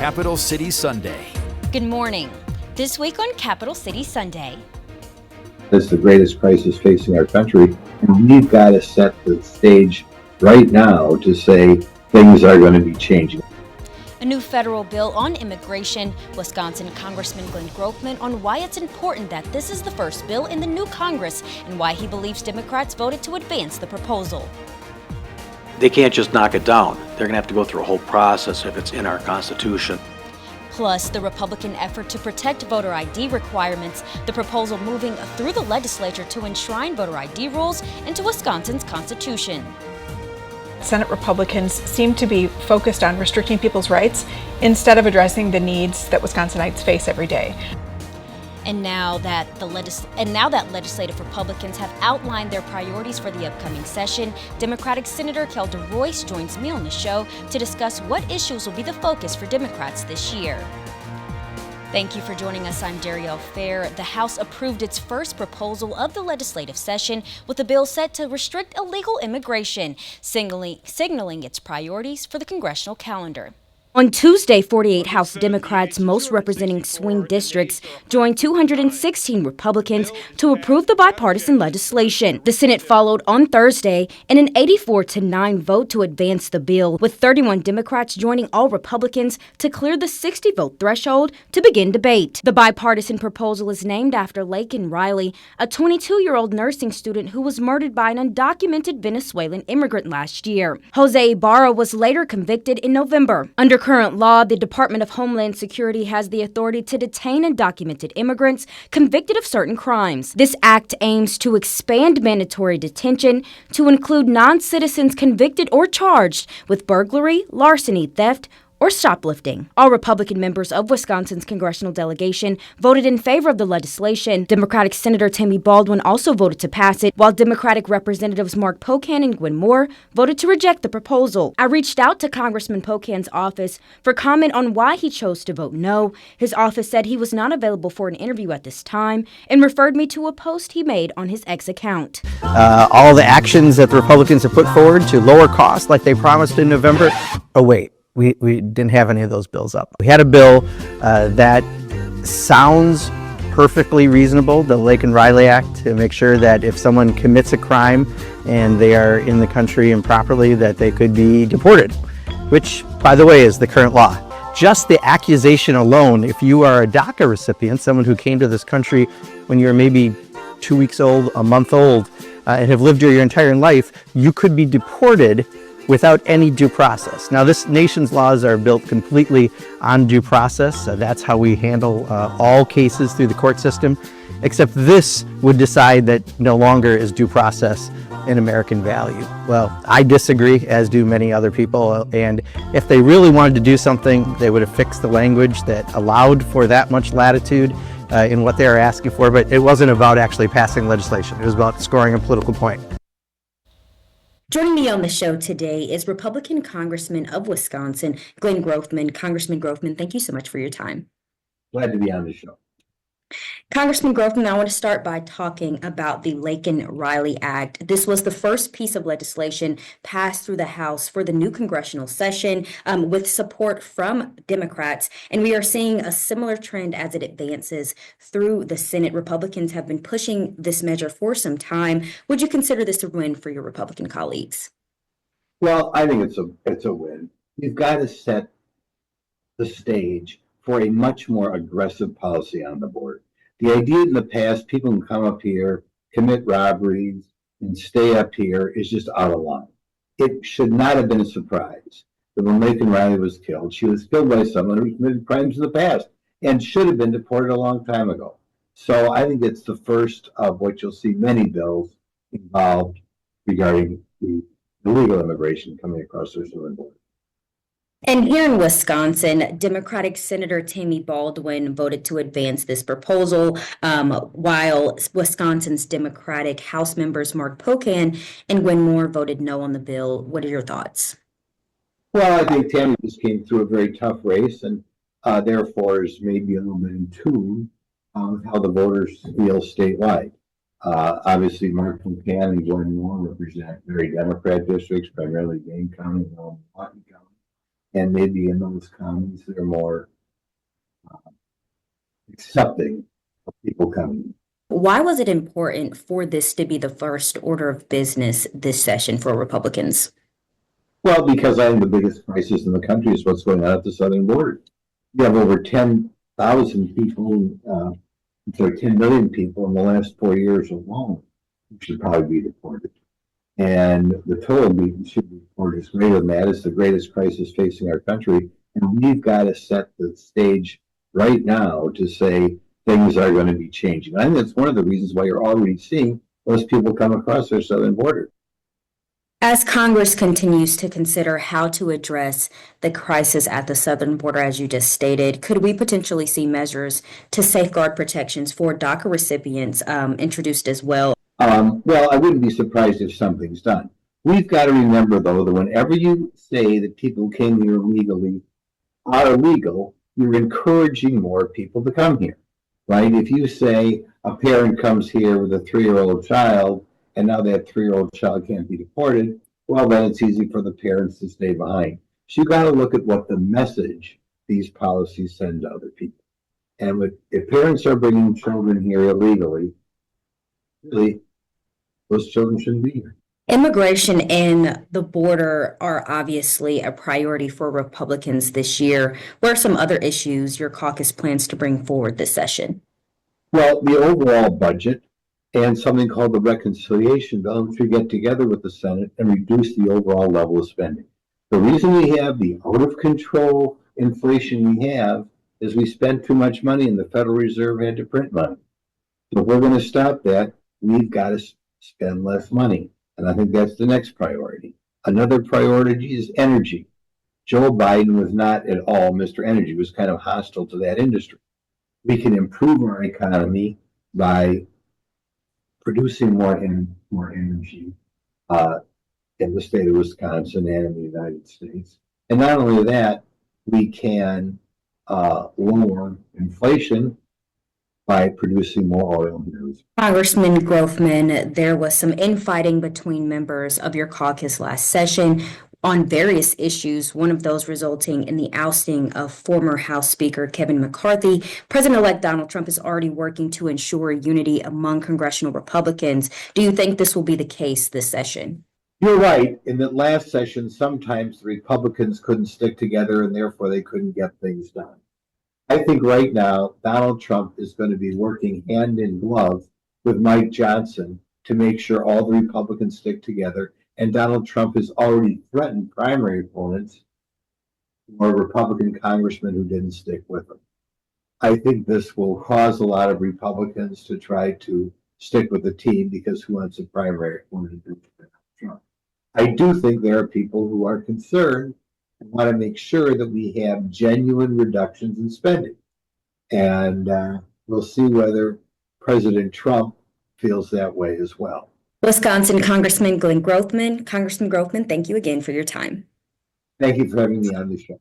Capital City Sunday. Good morning. This week on Capital City Sunday. It's the greatest crisis facing our country, and we've got to set the stage right now to say things are going to be changing. A new federal bill on immigration, Wisconsin Congressman Glenn Grothman on why it's important that this is the first bill in the new Congress and why he believes Democrats voted to advance the proposal. They can't just knock it down. They're going to have to go through a whole process if it's in our Constitution. Plus, the Republican effort to protect voter ID requirements, the proposal moving through the legislature to enshrine voter ID rules into Wisconsin's Constitution. Senate Republicans seem to be focused on restricting people's rights instead of addressing the needs that Wisconsinites face every day. And now that legislative Republicans have outlined their priorities for the upcoming session, Democratic Senator Kelda Royce joins me on the show to discuss what issues will be the focus for Democrats this year. Thank you for joining us. I'm Darielle Fair. The House approved its first proposal of the legislative session with a bill set to restrict illegal immigration, signaling its priorities for the congressional calendar. On Tuesday, 48 House Democrats, most representing swing districts, joined 216 Republicans to approve the bipartisan legislation. The Senate followed on Thursday in an 84-9 vote to advance the bill, with 31 Democrats joining all Republicans to clear the 60-vote threshold to begin debate. The bipartisan proposal is named after Laken Riley, a 22-year-old nursing student who was murdered by an undocumented Venezuelan immigrant last year. Jose Ibarra was later convicted in November. Under current law, the Department of Homeland Security has the authority to detain undocumented immigrants convicted of certain crimes. This act aims to expand mandatory detention to include non-citizens convicted or charged with burglary, larceny, theft, or shoplifting. All Republican members of Wisconsin's congressional delegation voted in favor of the legislation. Democratic Senator Tammy Baldwin also voted to pass it, while Democratic Representatives Mark Pocan and Gwen Moore voted to reject the proposal. I reached out to Congressman Pocan's office for comment on why he chose to vote no. His office said he was not available for an interview at this time and referred me to a post he made on his X account. All the actions that the Republicans have put forward to lower costs like they promised in November. Oh, wait. We didn't have any of those bills up. We had a bill that sounds perfectly reasonable, the Laken Riley Act, to make sure that if someone commits a crime and they are in the country improperly, that they could be deported, which, by the way, is the current law. Just the accusation alone, if you are a DACA recipient, someone who came to this country when you're maybe 2 weeks old, a month old, and have lived here your entire life, you could be deported without any due process. Now, this nation's laws are built completely on due process. That's how we handle all cases through the court system, except this would decide that no longer is due process an American value. Well, I disagree, as do many other people, and if they really wanted to do something, they would have fixed the language that allowed for that much latitude in what they are asking for, but it wasn't about actually passing legislation. It was about scoring a political point. Joining me on the show today is Republican Congressman of Wisconsin, Glenn Grothman. Congressman Grothman, thank you so much for your time. Glad to be on the show. Congressman Grothman, I want to start by talking about the Laken Riley Act. This was the first piece of legislation passed through the House for the new congressional session with support from Democrats. And we are seeing a similar trend as it advances through the Senate. Republicans have been pushing this measure for some time. Would you consider this a win for your Republican colleagues? Well, I think it's a win. You've got to set the stage for a much more aggressive policy on the border. The idea in the past, people can come up here, commit robberies, and stay up here is just out of line. It should not have been a surprise that when Laken Riley was killed, she was killed by someone who committed crimes in the past and should have been deported a long time ago. So I think it's the first of what you'll see many bills involved regarding the illegal immigration coming across the southern border. And here in Wisconsin, Democratic Senator Tammy Baldwin voted to advance this proposal, while Wisconsin's Democratic House members Mark Pocan and Gwen Moore voted no on the bill. What are your thoughts? Well, I think Tammy just came through a very tough race and therefore is maybe a little bit in tune with how the voters feel statewide. Obviously, Mark Pocan and Gwen Moore represent very Democrat districts, primarily Dane County and Milwaukee County. and maybe in those counties they're more accepting of people coming. Why was it important for this to be the first order of business this session for Republicans? Well, because I think the biggest crisis in the country is what's going on at the southern border. You have over 10,000 people, sorry, 10 million people in the last 4 years alone who should probably be deported. And the total should be reported as greater than that. It's the greatest crisis facing our country. And we've got to set the stage right now to say things are going to be changing. I think that's one of the reasons why you're already seeing those people come across our southern border. As Congress continues to consider how to address the crisis at the southern border, as you just stated, could we potentially see measures to safeguard protections for DACA recipients introduced as well? Well, I wouldn't be surprised if something's done. We've got to remember, though, that whenever you say that people who came here illegally are illegal, you're encouraging more people to come here, right? If you say a parent comes here with a 3-year-old child, and now that 3-year-old child can't be deported, well, then it's easy for the parents to stay behind. So you got to look at what the message these policies send to other people. And if parents are bringing children here illegally, really, those children shouldn't be here. Immigration and the border are obviously a priority for Republicans this year. What are some other issues your caucus plans to bring forward this session? Well, the overall budget and something called the reconciliation bill, which we get together with the Senate and reduce the overall level of spending. The reason we have the out of control inflation we have is we spent too much money and the Federal Reserve had to print money. So if we're going to stop that, we've got to spend less money. And I think that's the next priority. Another priority is energy. Joe Biden was not at all Mr. Energy, was kind of hostile to that industry. We can improve our economy by producing more energy in the state of Wisconsin and in the United States. And not only that, we can lower inflation by producing more oil here. Congressman Grothman, there was some infighting between members of your caucus last session on various issues, one of those resulting in the ousting of former House Speaker Kevin McCarthy. President-elect Donald Trump is already working to ensure unity among congressional Republicans. Do you think this will be the case this session? You're right. In that last session, sometimes the Republicans couldn't stick together and therefore they couldn't get things done. I think right now, Donald Trump is going to be working hand in glove with Mike Johnson to make sure all the Republicans stick together. And Donald Trump has already threatened primary opponents or Republican congressmen who didn't stick with him. I think this will cause a lot of Republicans to try to stick with the team because who wants a primary opponent to Donald Trump? I do think there are people who are concerned and want to make sure that we have genuine reductions in spending. And we'll see whether President Trump feels that way as well. Wisconsin Congressman Glenn Grothman. Congressman Grothman, thank you again for your time. Thank you for having me on the show.